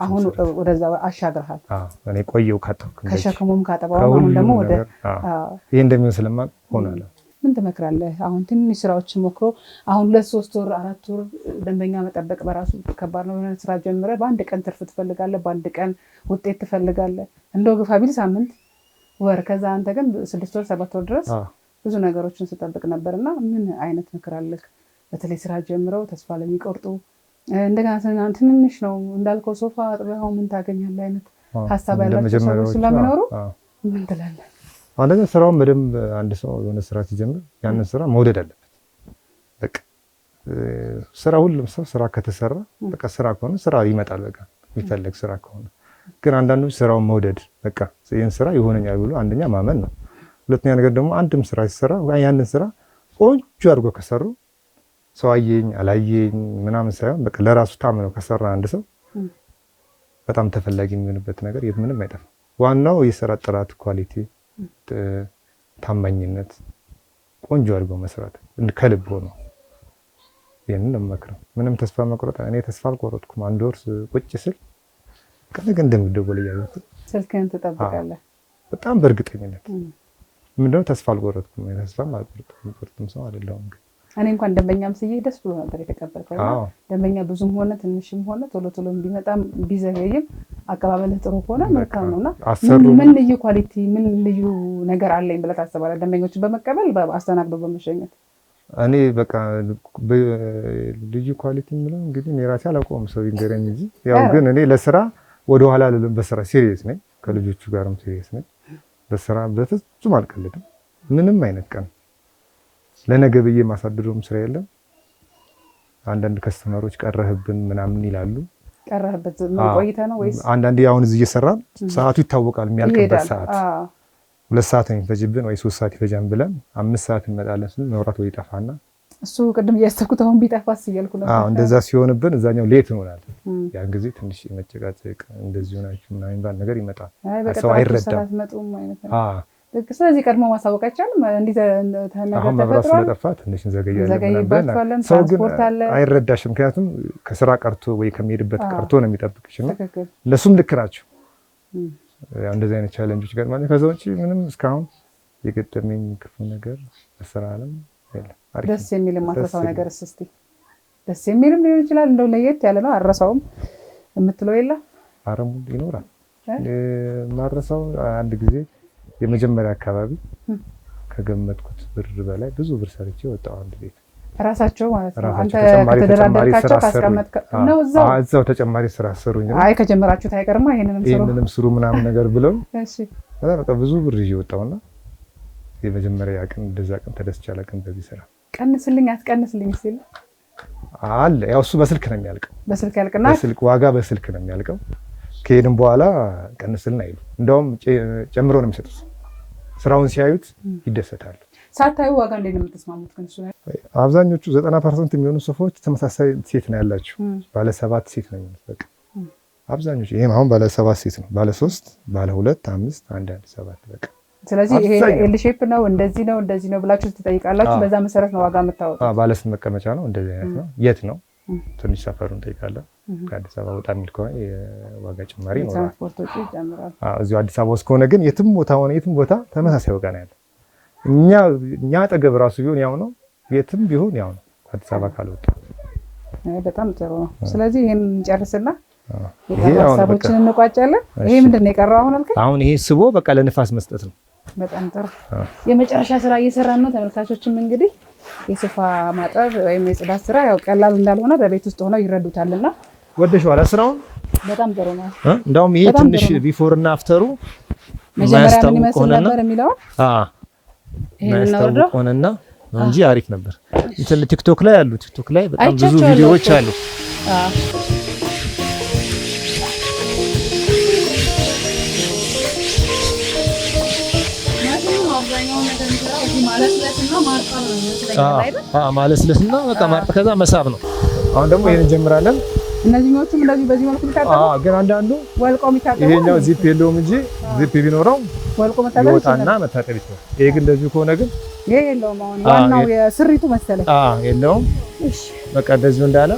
አሁን ወደዛ አሻግረሃል? እኔ ቆየው ካጠብኩ ከሸክሙም ካጠባው አሁን ደግሞ ወደ ይሄ እንደሚሆን ስለማቅ ሆናለሁ። ምን ትመክራለህ? አሁን ትንሽ ስራዎች ሞክሮ አሁን 2-3 ወር 4 ወር ደንበኛ መጠበቅ በራሱ ከባድ ነው። የሆነ ስራ ጀምረህ በአንድ ቀን ትርፍ ትፈልጋለህ፣ በአንድ ቀን ውጤት ትፈልጋለህ። እንደው ግፋ ቢል ሳምንት ወር፣ ከዛ አንተ ግን 6 ወር 7 ወር ድረስ ብዙ ነገሮችን ስጠብቅ ነበርና ምን አይነት ምክር አለህ? በተለይ ስራ ጀምረው ተስፋ ለሚቆርጡ እንደገና ትንንሽ ነው እንዳልከው ሶፋ አጥበው ምን ታገኛለህ አይነት ሀሳብ ያላቸው ሰዎች ስለሚኖሩ ምን ትላለህ? አንደኛ ስራውን በደንብ አንድ ሰው የሆነ ስራ ሲጀምር ያንን ስራ መውደድ አለበት። በቃ ስራ ሁሉም ሰው ስራ ከተሰራ በቃ ስራ ከሆነ ስራ ይመጣል። በቃ የሚፈልግ ስራ ከሆነ ግን አንዳንዶች ስራውን መውደድ በቃ ይሄን ስራ ይሆነኛል ብሎ አንደኛ ማመን ነው። ሁለተኛ ነገር ደግሞ አንድም ስራ ሲሰራ ያንን ስራ ቆንጆ አድርጎ ከሰሩ ሰው አየኝ አላየኝ ምናምን ሳይሆን በቃ ለራሱ ታምነው ከሰራ አንድ ሰው በጣም ተፈላጊ የሚሆንበት ነገር ምንም አይጠፋም። ዋናው የስራ ጥራት፣ ኳሊቲ፣ ታማኝነት፣ ቆንጆ አድርጎ መስራት ከልብ ነው። ይሄንን ነው የምመክረው። ምንም ተስፋ መቁረጥ እኔ ተስፋ አልቆረጥኩም። አንድ ወር ቁጭ ስል ከነገ እንደምደውል እያየሁት ስልክህን ትጠብቃለህ። በጣም በእርግጠኝነት ምንድነው ተስፋ አልቆረጥኩም። ተስፋ አልቆረጥኩም ሰው አይደለሁም። እኔ እንኳን ደንበኛም ስዬ ደስ ብሎ ነበር የተቀበልከው። ደንበኛ ብዙም ሆነ ትንሽም ሆነ ቶሎ ቶሎ ቢመጣም ቢዘገይም አቀባበልህ ጥሩ ሆነ መልካም ነውና ምን ልዩ ኳሊቲ ምን ልዩ ነገር አለኝ ብለህ ታስባለህ? ደንበኞችን በመቀበል አስተናግዶ በመሸኘት እኔ በቃ ልዩ ኳሊቲ የምለው እንግዲህ እኔ ራሴ አላውቀውም፣ ሰው ይንገረኝ እንጂ ያው ግን እኔ ለስራ ወደኋላ አልልም። በስራ ሲሪየስ ነኝ፣ ከልጆቹ ጋርም ሲሪየስ ነኝ። በስራ በፍጹም አልቀልድም። ምንም አይነት ቀን ለነገ ብዬ ማሳደረውም ስራ የለም። አንዳንድ ከስተመሮች ቀረህብን ምናምን ይላሉ። ቀረህበት ምን ቆይተህ ነው ወይስ አንዳንዴ አሁን እዚህ እየሰራን ሰዓቱ ይታወቃል፣ የሚያልቅበት ሰዓት 2 ሰዓት ነው የሚፈጅብን ወይ 3 ሰዓት ይፈጃን ብለን 5 ሰዓት እንመጣለን ስንል መብራት ወይ ይጠፋና እሱ ቅድም እያስተኩት አሁን ቢጠፋስ እያልኩ ነበር። እንደዛ ሲሆንብን እዛኛው ሌት እንሆናለን። ያን ጊዜ ትንሽ የመጨቃጨቅ እንደዚህ ሆናችሁ ምናምን ባል ነገር ይመጣል። ሰው አይረዳም። ስለዚህ ቀድሞ ማሳወቅ አይቻልም። እንዴ አሁን መብራት ስለጠፋ ትንሽ እንዘገያለን። ሰው ግን አይረዳሽም። ምክንያቱም ከስራ ቀርቶ ወይ ከሚሄድበት ቀርቶ ነው የሚጠብቅሽ ነው። ለሱም ልክ ናቸው። ያው እንደዚህ አይነት ቻሌንጆች ጋር ማለት ከዛ ውጪ ምንም እስካሁን የገጠመኝ ክፉ ነገር በስራ ዓለም የለም። ደስ የሚል የማትረሳው ነገር እስቲ ደስ የሚልም ሊሆን ይችላል እንደው ለየት ያለ ነው አልረሳውም የምትለው የለ? አረሙ ይኖራል። ማረሳው አንድ ጊዜ የመጀመሪያ አካባቢ ከገመትኩት ብር በላይ ብዙ ብር ሰርቼ ወጣሁ። አንድ ቤት ራሳቸው ማለት ነው። አንተ ከተደራደርካቸው ካስቀመጥከው ነው እዛው ተጨማሪ ስራ ሰሩኝ። አይ ከጀመራችሁት አይቀርማ ይሄንንም ስሩ ምናምን ነገር ብለው እሺ በቃ ብዙ ብር ይዤ ወጣሁና የመጀመሪያ ቀን እንደዛ ቀን ተደስቼ አላውቅም። በዚህ ስራ ቀንስልኝ አትቀንስልኝ ሲል አለ። ያው እሱ በስልክ ነው የሚያልቀው። በስልክ ያልቅና በስልክ ዋጋ በስልክ ነው የሚያልቀው። ከሄድን በኋላ ቀንስልን አይሉ፣ እንደውም ጨምሮ ነው የሚሰጡት። ስራውን ሲያዩት ይደሰታሉ። ሳታዩ ዋጋ እንዴት ነው የምትስማሙት? ግን እሱ አብዛኞቹ 90% የሚሆኑ ሶፋዎች ተመሳሳይ ሴት ነው ያላቸው። ባለ 7 ሴት ነው የሚሆኑት። በቃ አብዛኞቹ ይሄም አሁን ባለ 7 ሴት ነው። ባለ 3 ባለ 2 5 1 7 በቃ። ስለዚህ ይሄ ኤል ሼፕ ነው እንደዚህ ነው እንደዚህ ነው ብላችሁ ትጠይቃላችሁ። በዛ መሰረት ነው ዋጋ የምታወጡት። ባለ ስንት መቀመጫ ነው እንደዚህ አይነት ነው የት ነው ትንሽ ሰፈሩን ጠይቃለን። ከአዲስ አበባ ወጣ የሚል ከሆነ የዋጋ ጭማሪ ነው። ትራንስፖርት ወጪ ይጨምራል። እዚሁ አዲስ አበባ ውስጥ ከሆነ ግን የትም ቦታ ተመሳሳይ ዋጋ ነው ያለው። እኛ አጠገብ ራሱ ቢሆን ያው ነው፣ የትም ቢሆን ያው ነው አዲስ አበባ ካልወጣ። በጣም ጥሩ ነው። ስለዚህ ይሄን እንጨርስና ሀሳቦችን እንቋጫለን። ይሄ ምንድን ነው የቀረው አሁን አልከኝ? አሁን ይሄ ስቦ በቃ ለንፋስ መስጠት ነው። በጣም ጥሩ። የመጨረሻ ስራ እየሰራን ነው። ተመልካቾችም እንግዲህ የሶፋ ማጠብ ወይም የጽዳት ስራ ያው ቀላል እንዳልሆነ በቤት ውስጥ ሆነው ይረዱታልና ወደሽዋል ስራውን? በጣም ጥሩ ነው። እንደውም ይሄ ትንሽ ቢፎር እና አፍተሩ መጀመሪያ ምን ይመስል ነበር የሚለው ይሄን ነው ሆነና ነው እንጂ አሪፍ ነበር። እንትን ቲክቶክ ላይ አሉ። ቲክቶክ ላይ በጣም ብዙ ቪዲዮዎች አሉ። ማለስለስና በቃ ማርጠብ ከዛ መሳብ ነው። አሁን ደግሞ ይሄን እንጀምራለን። እነዚህኞቹም እንደዚህ በዚህ መልኩ ይታጠቡ። ግን አንዳንዱ ወልቆ ይታጠቡ። ይሄኛው ዚፕ የለውም እንጂ ዚፕ ቢኖረው ወልቆ መታጠብ ይወጣና መታጠብ ይችላል። ይሄ ግን እንደዚህ ከሆነ ግን ይሄ የለውም። አሁን ዋናው የስሪቱ መሰለኝ የለውም። እሺ በቃ እንደዚህ እንዳለ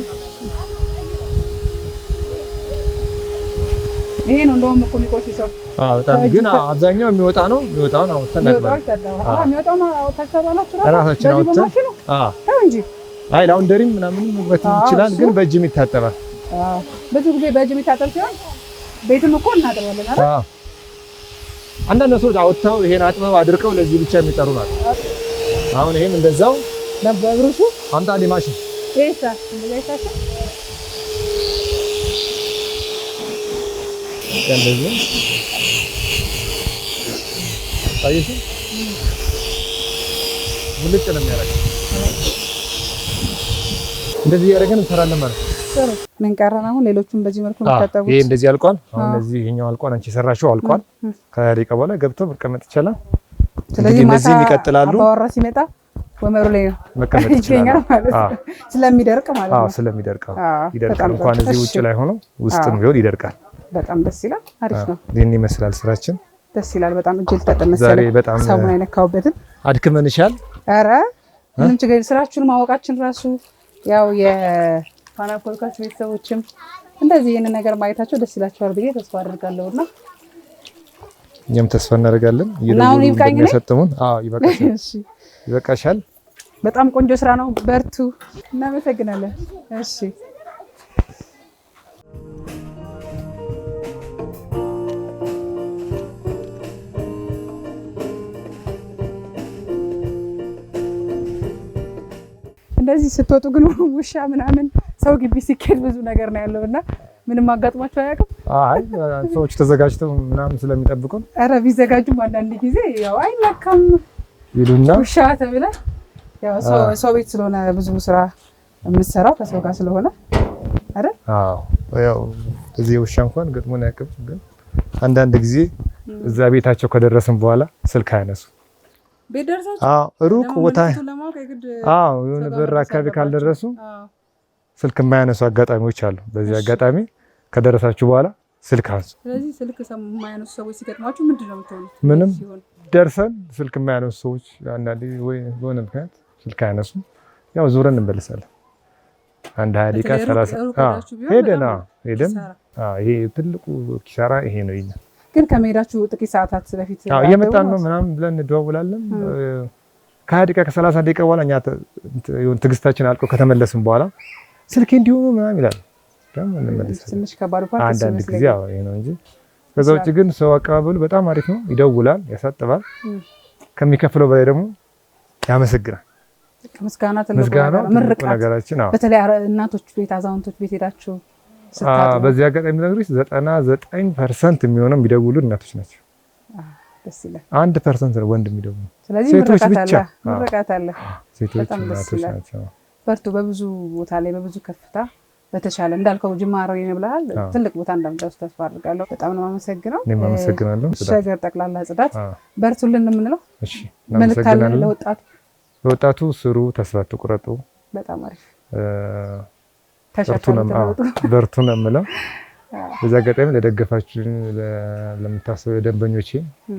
ይሄ ነው እንደውም እኮ የሚቆሽሸው። በጣም ግን አብዛኛው የሚወጣ ነው። የሚወጣው ነው ተነክቷል። የሚወጣው ነው ታሰባላችሁ ራሳችን አውጥተን እንጂ አይ ላውንደሪም ምናምን መግባት ይችላል። ግን በእጅም ይታጠባል። ብዙ ጊዜ በእጅም ይታጠብ ሲሆን ቤትም እኮ እናጥባለን አይደል? አንዳንድ ሰዎች አውጥተው ይሄን አጥበው አድርቀው ለዚህ ብቻ የሚጠሩ ናቸው። አሁን ይሄም እንደዛው በብሩሹ አምጣ ማሽን ኤሳ እንደዛይታሽ እንደዚህ ታይሽ ሙልጭ ነው የሚያደርገው። እንደዚህ ያደረገን እንሰራለን ማለት ነው። ጥሩ ምን ቀረን አሁን? ሌሎቹም በዚህ መልኩ የሚታጠቡት ይሄ እንደዚህ አልቋል። አሁን እዚህ ይሄኛው አልቋል። አንቺ ሰራሽው አልቋል። ከደቂቃ በኋላ ገብቶ መቀመጥ ይችላል። ስለዚህ እነዚህም ይቀጥላሉ። አባወራ ሲመጣ ወመሩ ላይ መቀመጥ ይችላል ማለት ነው። ስለሚደርቅ ማለት ነው። ስለሚደርቅ ይደርቃል። እንኳን እዚህ ውጭ ላይ ሆኖ ውስጥም ቢሆን ይደርቃል። በጣም ደስ ይላል። አሪፍ ነው። ይሄን ይመስላል ስራችን። ደስ ይላል በጣም። እጅል ተጠመሰለ ሳሙና አይነካውበትም። አድክመንሻል። ኧረ ምንም ችግር የለም። ስራችሁን ማወቃችን ራሱ ያው የፋና ፖድካስት ቤተሰቦችም እንደዚህ ይሄንን ነገር ማየታቸው ደስ ይላቸዋል ብዬ ተስፋ አደርጋለሁና እኛም ተስፋ እናደርጋለን። አሁን ይብቃኝ ነው። ይበቃሻል። ይበቃሻል። በጣም ቆንጆ ስራ ነው። በርቱ። እናመሰግናለን። እሺ እንደዚህ ስትወጡ ግን ውሻ ምናምን ሰው ግቢ ሲኬድ ብዙ ነገር ነው ያለውና ምንም አጋጥሟቸው አያውቅም? አይ ሰዎች ተዘጋጅተው ምናምን ስለሚጠብቁን ኧረ ቢዘጋጁም አንዳንድ ጊዜ ያው አይለካም ይሉና ውሻ ተብለ ያው ሰው ቤት ስለሆነ ብዙ ስራ የምትሰራው ከሰው ጋር ስለሆነ አይደል? ያው እዚህ ውሻ እንኳን ገጥሞን አያውቅም። ግን አንዳንድ ጊዜ እዛ ቤታቸው ከደረስን በኋላ ስልክ አያነሱ። ቤት ደርሳችሁ ሩቅ ቦታ የሆነ በር አካባቢ ካልደረሱ ስልክ የማያነሱ አጋጣሚዎች አሉ። በዚህ አጋጣሚ ከደረሳችሁ በኋላ ስልክ አንሱ። ስለዚህ ስልክ የማያነሱ ሰዎች ሲገጥሟችሁ ምንድን ነው የምትሆኑት? ምንም ደርሰን ስልክ የማያነሱ ሰዎች አንዳንዴ ወይ በሆነ ምክንያት ስልክ አያነሱ፣ ያው ዙረን እንመልሳለን። አንድ 20 ደቂቃ 30 ሄደን ይሄ ትልቁ ኪሳራ ይሄ ነው። ይሄ ግን ከመሄዳችሁ ጥቂት ሰዓታት በፊት እየመጣን ነው ምናምን ብለን እንደዋውላለን። ከ20 ደቂቃ ከ30 ደቂቃ በኋላ እኛ ትዕግስታችን አልቆ ከተመለስን በኋላ ስልኬ እንዲሆኑ ምናምን ይላል። ደግሞ እንመለሳለን። ትንሽ ከባድ ፓርት አንዳንድ ጊዜ ይሄ ነው እንጂ ከዛ ውጭ ግን ሰው አቀባበሉ በጣም አሪፍ ነው። ይደውላል፣ ያሳጥባል። ከሚከፍለው በላይ ደግሞ ያመሰግናል። ምስጋና ትልቁ ነገራችን ነው። በተለይ እናቶች ቤት፣ አዛውንቶች ቤት ሄዳችሁ በዚህ አጋጣሚ ነግሬሽ 99% የሚሆነው የሚደውሉ እናቶች ናቸው። ደስ ይላል። 1% ነው ወንድ የሚደውሉ። ስለዚህ ሴቶች ብቻ ምርቃት አለ። ሴቶች እናቶች ናቸው። በርቱ። በብዙ ቦታ ላይ በብዙ ከፍታ በተሻለ እንዳልከው ጅማሮ ይነብላል ትልቅ ቦታ እንደምትደርሱ ተስፋ አድርጋለሁ። በጣም ነው የማመሰግነው። እኔም አመሰግናለሁ። ሸገር ጠቅላላ ጽዳት በርቱልን የምንለው። እሺ እናመሰግናለን። ለወጣቱ ስሩ፣ ተስፋ አትቁረጡ። በጣም አሪፍ በርቱ ነው የምለው። በዛ አጋጣሚ ለደገፋችሁ ለምታስበው ደንበኞቼ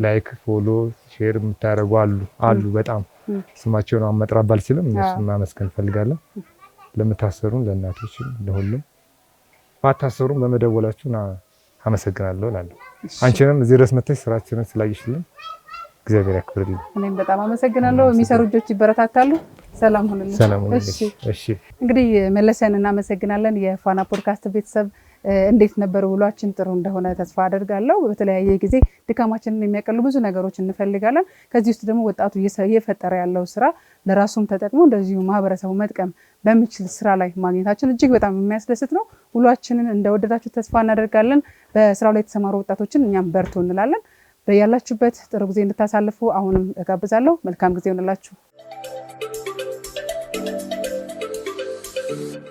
ላይክ፣ ፎሎ፣ ሼር የምታደርጉ አሉ በጣም ስማቸውን መጥራት ባልችልም እነሱን ማመስገን ፈልጋለሁ። ለምታሰሩን ለእናቶችም ለሁሉም ማታሰሩን በመደወላችሁ አመሰግናለሁ እላለሁ። አንቺንም እዚህ ድረስ መጥተሽ ስራችንን ስላየሽልን እግዚአብሔር ያክብርልኝ። እኔም በጣም አመሰግናለሁ። የሚሰሩ ልጆች ይበረታታሉ። ሰላም ሁኑልኝ። እሺ እንግዲህ መለሰን እናመሰግናለን። የፋና ፖድካስት ቤተሰብ እንዴት ነበር ውሏችን? ጥሩ እንደሆነ ተስፋ አደርጋለሁ። በተለያየ ጊዜ ድካማችንን የሚያቀሉ ብዙ ነገሮች እንፈልጋለን። ከዚህ ውስጥ ደግሞ ወጣቱ እየፈጠረ ያለው ስራ ለራሱም ተጠቅሞ እንደዚሁ ማህበረሰቡ መጥቀም በሚችል ስራ ላይ ማግኘታችን እጅግ በጣም የሚያስደስት ነው። ውሏችንን እንደወደዳችሁ ተስፋ እናደርጋለን። በስራው ላይ የተሰማሩ ወጣቶችን እኛም በርቱ እንላለን። በያላችሁበት ጥሩ ጊዜ እንድታሳልፉ አሁንም እጋብዛለሁ። መልካም ጊዜ ይሆንላችሁ።